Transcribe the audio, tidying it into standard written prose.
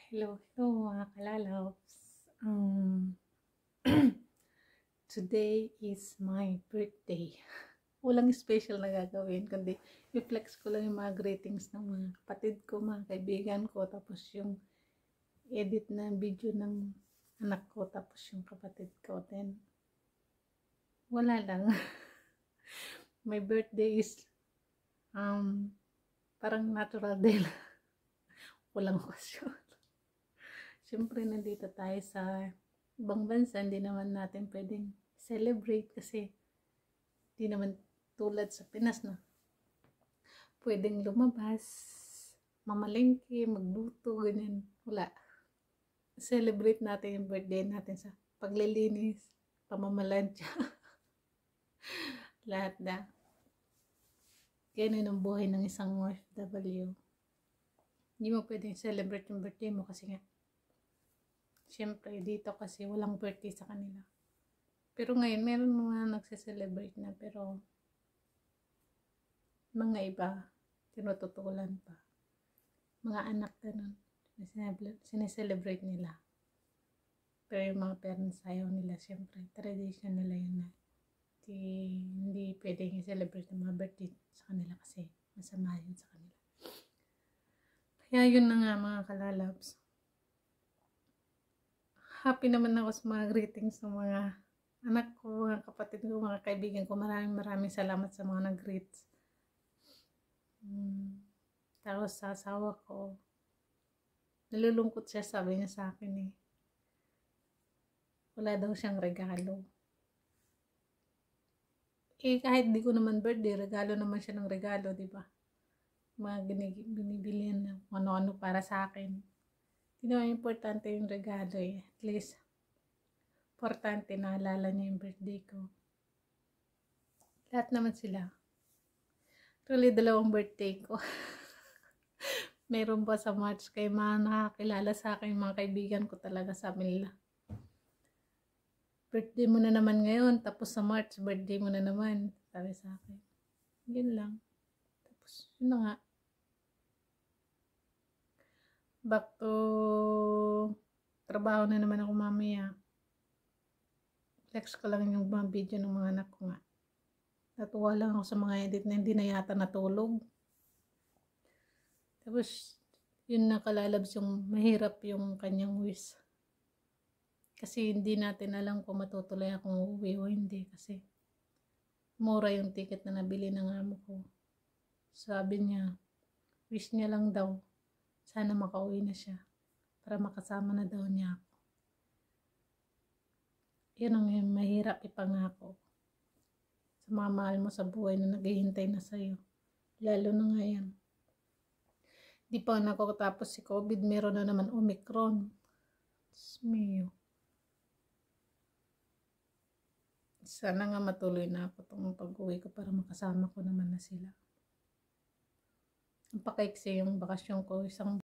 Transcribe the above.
Hello, hello mga kalalabs. Today is my birthday. Walang special na gagawin, kundi i-flex ko lang yung mga greetings ng mga kapatid ko, mga kaibigan ko, tapos yung edit na video ng anak ko, tapos yung kapatid ko. Then, wala lang. My birthday is parang natural day lang. Walang okasyon. Siyempre, nandito tayo sa ibang bansa, hindi naman natin pwedeng celebrate kasi hindi naman tulad sa Pinas na pwedeng lumabas, mamalengke, magluto, ganyan. Wala. Celebrate natin yung birthday natin sa paglilinis, pamamalansya, lahat na. Ganyan ang buhay ng isang OFW. Hindi mo pwedeng celebrate yung birthday mo kasi nga siyempre, dito kasi walang birthday sa kanila. Pero ngayon, meron mga nagse-celebrate na, pero mga iba, tinututulan pa. Mga anak ganun, sineselebrate nila. Pero yung mga parents, ayaw nila, siyempre. Tradition nila yun na hindi pwedeng i-celebrate ng mga birthday sa kanila kasi masama yun sa kanila. Kaya yun na nga mga kalalabs. Happy naman ako sa mga greetings ng mga anak ko, mga kapatid ko, mga kaibigan ko. Maraming salamat sa mga nag-greets. Tapos sa asawa ko, nalulungkot siya, sabi niya sa akin wala daw siyang regalo. Kahit di ko naman birthday, regalo naman siya ng regalo, di ba? Mga binibili na ano-ano para sa akin. Hindi naman importante yung regalo At least, importante na alala niya yung birthday ko. Lahat naman sila. Actually, 2 birthday ko. Meron pa sa March, kay mga nakakilala sa akin, mga kaibigan ko talaga, sabi nila, birthday mo na naman ngayon, tapos sa March, birthday mo na naman, sabi sa akin. Yun lang. Tapos, yun na nga. Back to trabaho na naman ako mamaya. Flex ko lang yung mga video ng mga anak ko nga. Natuwa lang ako sa mga edit na hindi na yata natulog. Tapos, yun nakalalabs yung mahirap yung kanyang wish. Kasi hindi natin alam kung matutuloy akong uuwi o hindi. Kasi, mura yung ticket na nabili ng amo ko. Sabi niya, wish niya lang daw, sana makauwi na siya. Para makasama na daw niya ako. Yan ang mahirap ipangako. Sa mga mahal mo sa buhay na naghihintay na sa'yo. Lalo na ngayon. Di pa nakatapos si COVID, meron na naman Omicron. Mio. Sana nga matuloy na ako itong pag-uwi ko para makasama ko naman na sila. Ang pakaiksi yung bakasyon ko, isang